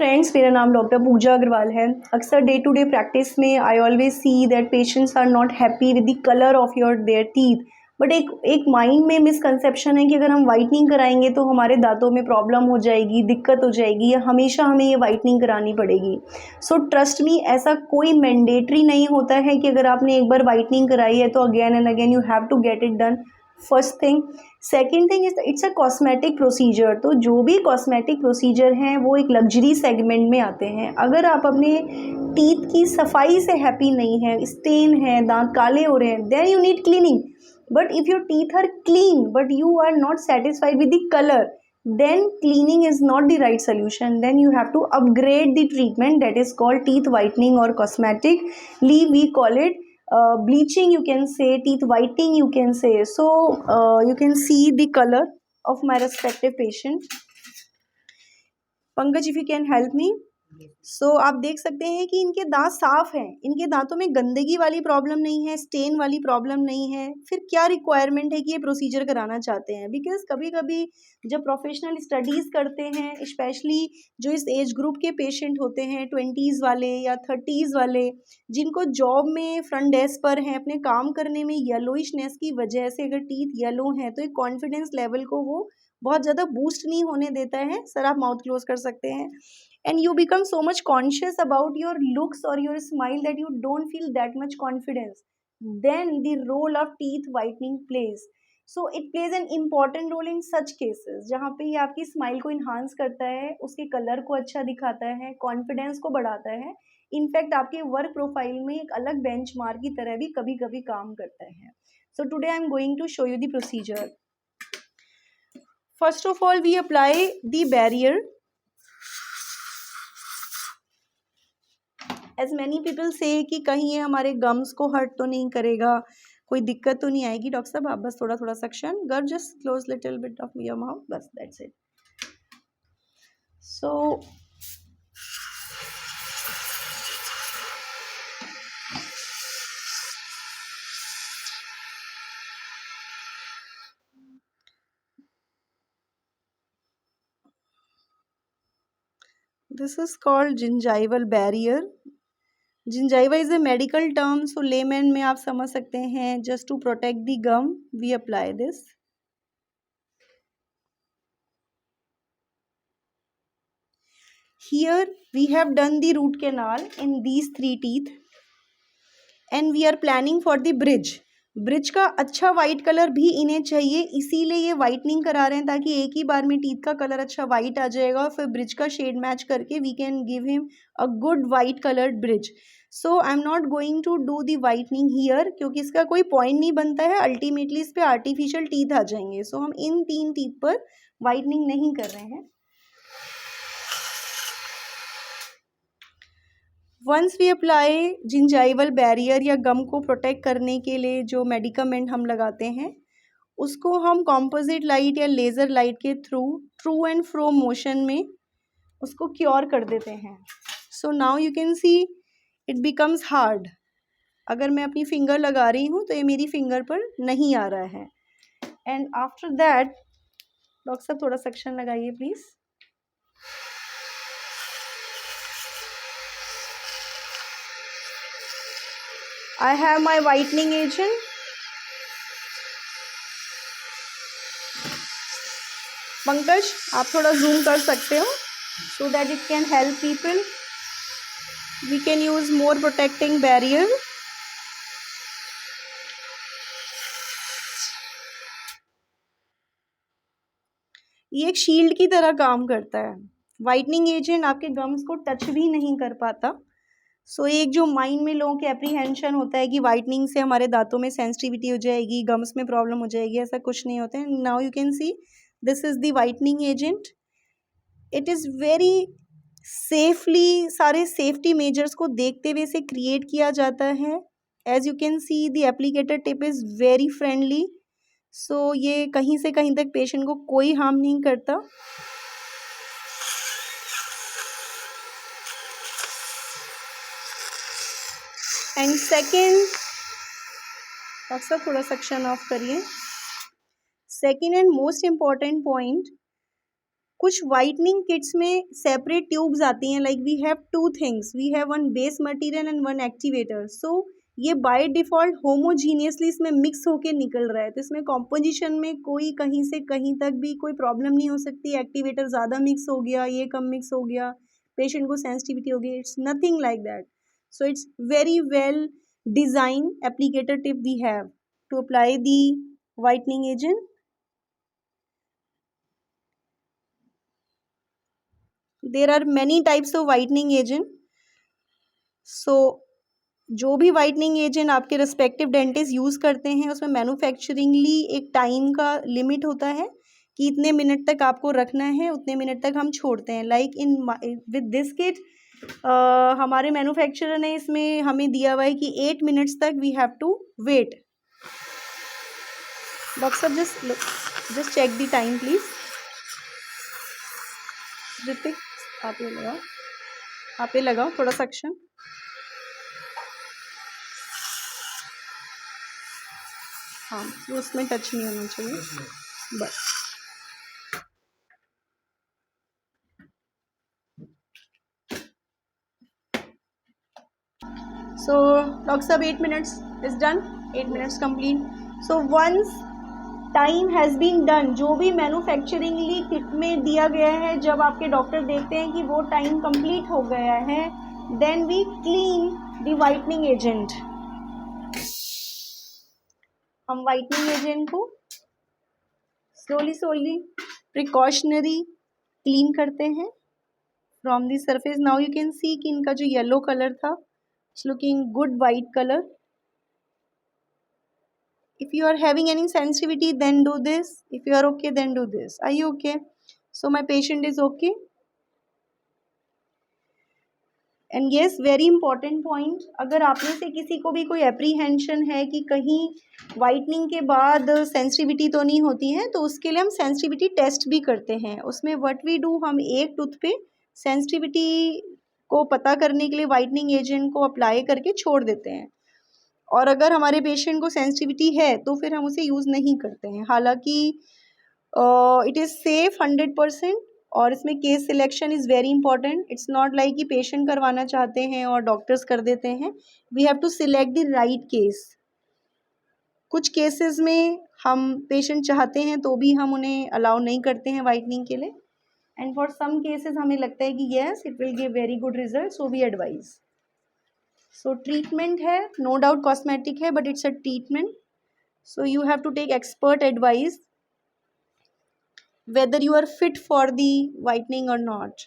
Friends, मेरा नाम doctor पूजा अग्रवाल है। अक्सर डे टू डे प्रैक्टिस में I always see that patients are not happy with the colour of your their teeth. But एक mind में misconception है कि अगर हम वाइटनिंग कराएंगे तो हमारे दांतों में प्रॉब्लम हो जाएगी, दिक्कत हो जाएगी, या हमेशा हमें ये वाइटनिंग करानी पड़ेगी। सो ट्रस्ट मी, ऐसा कोई मैंडेटरी नहीं होता है कि अगर आपने एक बार वाइटनिंग कराई है तो again and again you have to get it done. First thing. Second thing is it's a cosmetic procedure. तो जो भी कॉस्मेटिक प्रोसीजर हैं वो एक लग्जरी सेगमेंट में आते हैं। अगर आप अपने टीथ की सफाई से हैप्पी नहीं है, स्टेन है, दांत काले हो रहे हैं, then you need cleaning. But if your teeth are clean but you are not satisfied with the colour, then cleaning is not the right solution. Then you have to upgrade the treatment, that is called teeth whitening or cosmetically we call it bleaching, you can say, teeth whitening you can say. So you can see the color of my respective patient. Pankaj, if you can help me. सो आप देख सकते हैं कि इनके दांत साफ हैं, इनके दांतों में गंदगी वाली प्रॉब्लम नहीं है, स्टेन वाली प्रॉब्लम नहीं है। फिर क्या रिक्वायरमेंट है कि ये प्रोसीजर कराना चाहते हैं? बिकॉज कभी कभी जब प्रोफेशनल स्टडीज़ करते हैं, स्पेशली जो इस एज ग्रुप के पेशेंट होते हैं, 20s वाले या 30s वाले, जिनको जॉब में फ्रंट डेस्क पर हैं, अपने काम करने में येलोइशनेस की वजह से अगर टीथ येलो हैं तो एक कॉन्फिडेंस लेवल को वो बहुत ज़्यादा बूस्ट नहीं होने देता है। सर, आप माउथ क्लोज कर सकते हैं। And you become so much conscious about your looks or your smile that you don't feel that much confidence. Then the role of teeth whitening plays. So it plays an important role in such cases जहाँ पे ये आपकी smile को enhance करता है, उसके colour को अच्छा दिखाता है, कॉन्फिडेंस को बढ़ाता है। इनफैक्ट आपके वर्क प्रोफाइल में एक अलग बेंचमार्क की तरह भी कभी कभी काम करता है। So today I am going to show you the procedure. First of all we apply the barrier. As many people say कि कहीं ये हमारे गम्स को हर्ट तो नहीं करेगा, कोई दिक्कत तो नहीं आएगी। डॉक्टर साहब, आप बस थोड़ा थोड़ा सेक्शन गर्व, just close little bit of your mouth, बस that's it. So this is called gingival barrier. Gingiva is a medical term, so layman में आप समझ सकते हैं, just to protect the gum we apply this. Here we have done the root canal in these 3 teeth and we are planning for the bridge. Bridge का अच्छा white colour भी इन्हें चाहिए, इसीलिए ये वाइटनिंग करा रहे हैं ताकि एक ही बार में टीथ का कलर अच्छा वाइट आ जाएगा और फिर ब्रिज का शेड मैच करके we can give him a good white coloured bridge. So I am not going to do the whitening here क्योंकि इसका कोई पॉइंट नहीं बनता है, अल्टीमेटली इस पर आर्टिफिशियल टीथ आ जाएंगे। सो हम इन 3 टीथ पर वाइटनिंग नहीं कर रहे हैं। Once we apply gingival barrier या गम को प्रोटेक्ट करने के लिए जो मेडिकामेंट हम लगाते हैं उसको हम कॉम्पोजिट लाइट या लेज़र लाइट के through true and fro motion में उसको क्योर कर देते हैं। So now you can see it becomes hard. अगर मैं अपनी फिंगर लगा रही हूँ तो ये मेरी फिंगर पर नहीं आ रहा है। एंड आफ्टर दैट, डॉक्टर साहब थोड़ा सेक्शन लगाइए please. I have my whitening agent. Pankaj, आप थोड़ा जूम कर सकते हो so that it can help people. We can use more protecting barrier. ये एक शील्ड की तरह काम करता है। वाइटनिंग एजेंट आपके गम्स को टच भी नहीं कर पाता। सो एक जो माइंड में लोगों के एप्रीहेंशन होता है कि वाइटनिंग से हमारे दांतों में सेंसिटिविटी हो जाएगी, गम्स में प्रॉब्लम हो जाएगी, ऐसा कुछ नहीं होता है। Now you can see this is the whitening agent. It is very safely, सारे सेफ्टी मेजर्स को देखते हुए इसे क्रिएट किया जाता है। As you can see the applicator tip is very friendly. So ये कहीं से कहीं तक पेशेंट को कोई हार्म नहीं करता। एंड सेकेंड, अक्सर थोड़ा सेक्शन ऑफ करिए। Second and most important point, कुछ वाइटनिंग किट्स में सेपरेट ट्यूब्स आती हैं, like we have two things, we have one base material and one activator. So ये बाय डिफ़ॉल्ट होमोजीनियसली इसमें मिक्स होके निकल रहा है, तो इसमें कॉम्पोजिशन में कोई कहीं से कहीं तक भी कोई प्रॉब्लम नहीं हो सकती। एक्टिवेटर ज़्यादा मिक्स हो गया, ये कम मिक्स हो गया, पेशेंट को सेंसिटिविटी हो गई, it's nothing like that. So it's very well design applicator tip we have to apply the whitening agent। There are many types of whitening agent। So जो भी वाइटनिंग एजेंट आपके respective dentist use करते हैं उसमें मैन्युफैक्चरिंगली एक time का limit होता है कि इतने मिनट तक आपको रखना है, उतने मिनट तक हम छोड़ते हैं। Like in with this kit हमारे मैन्युफैक्चरर ने इसमें हमें दिया हुआ है कि 8 मिनट्स तक we have to wait. Doctor साहब just check the time please. Hrithik आप ये लगाओ थोड़ा सा एक्शन। हाँ, उसमें टच नहीं होना चाहिए बस। सो डॉक्टर साहब 8 minutes is done, 8 minutes complete. So once time has been done, जो भी मैन्युफैक्चरिंगली किट में दिया गया है, जब आपके डॉक्टर देखते हैं कि वो टाइम कंप्लीट हो गया है, then we clean the whitening agent. हम वाइटनिंग एजेंट को स्लोली प्रिकॉशनरी क्लीन करते हैं from the surface. Now you can see कि इनका जो येलो कलर था, it's looking good white colour. If you are having any sensitivity, then do this. If you are okay, then do this. Are you okay? So my patient is okay. And yes, very important point, अगर आप में से किसी को भी कोई apprehension है कि कहीं वाइटनिंग के बाद सेंसिटिविटी तो नहीं होती है, तो उसके लिए हम सेंसिटिविटी टेस्ट भी करते हैं। उसमें व्हाट वी डू, हम एक टूथ पे सेंसिटिविटी को पता करने के लिए वाइटनिंग एजेंट को अप्लाई करके छोड़ देते हैं, और अगर हमारे पेशेंट को सेंसिटिविटी है तो फिर हम उसे यूज़ नहीं करते हैं। हालांकि इट इज़ सेफ 100%, और इसमें case selection is very important. It's not like कि पेशेंट करवाना चाहते हैं और डॉक्टर्स कर देते हैं। We have to select the right case. कुछ केसेस में हम पेशेंट चाहते हैं तो भी हम उन्हें अलाउ नहीं करते हैं वाइटनिंग के लिए, एंड फॉर सम केसेस हमें लगता है कि yes it will give very good result, so we advise. So treatment है, नो डाउट कॉस्मेटिक है, but it's a treatment, so you have to take expert advice whether you are fit for the whitening or not.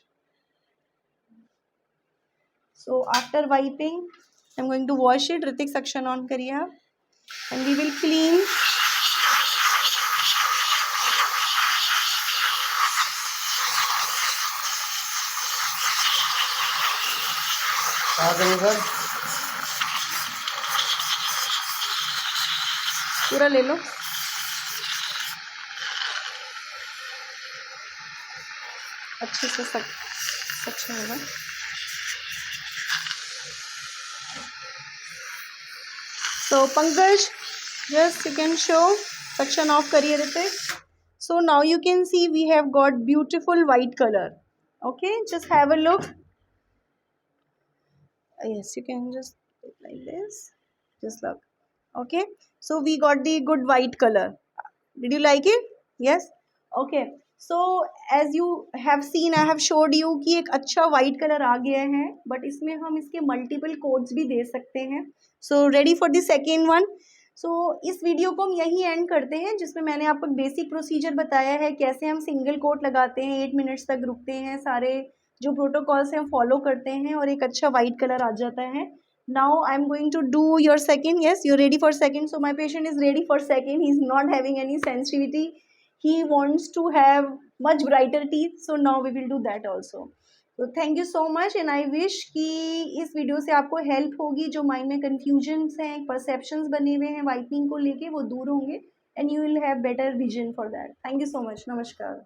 So after wiping, I'm going to wash it. Ritik suction on kariye aap, and we will clean. पूरा ले लो। अच्छे से suction होगा। So Pankaj, yes, you can show section off kariye Ritik. So now you can see we have got beautiful white color. Okay, just have a look. Yes, you can just like this. Just look. Okay, so we got the good white color. Did you like it? Yes. Okay. So as you have seen, I have showed you कि एक अच्छा white color आ गया है, but इसमें हम इसके multiple coats भी दे सकते हैं। So ready for the second one? So इस वीडियो को हम यहीं एंड करते हैं, जिसमें मैंने आपको बेसिक प्रोसीजर बताया है, कैसे हम सिंगल कोट लगाते हैं, 8 मिनट्स तक रुकते हैं, सारे जो प्रोटोकॉल्स हैं हम फॉलो करते हैं, और एक अच्छा वाइट कलर आ जाता है। Now I am going to do your second. Yes, you're ready for second. So my patient is ready for second. He's not having any sensitivity. He wants to have much brighter teeth. So now we will do that also. So thank you so much, and I wish कि इस video से आपको help होगी। जो mind में confusions हैं, perceptions बने हुए हैं वाइटनिंग को लेके, वो दूर होंगे, and you will have better vision for that. Thank you so much. नमस्कार।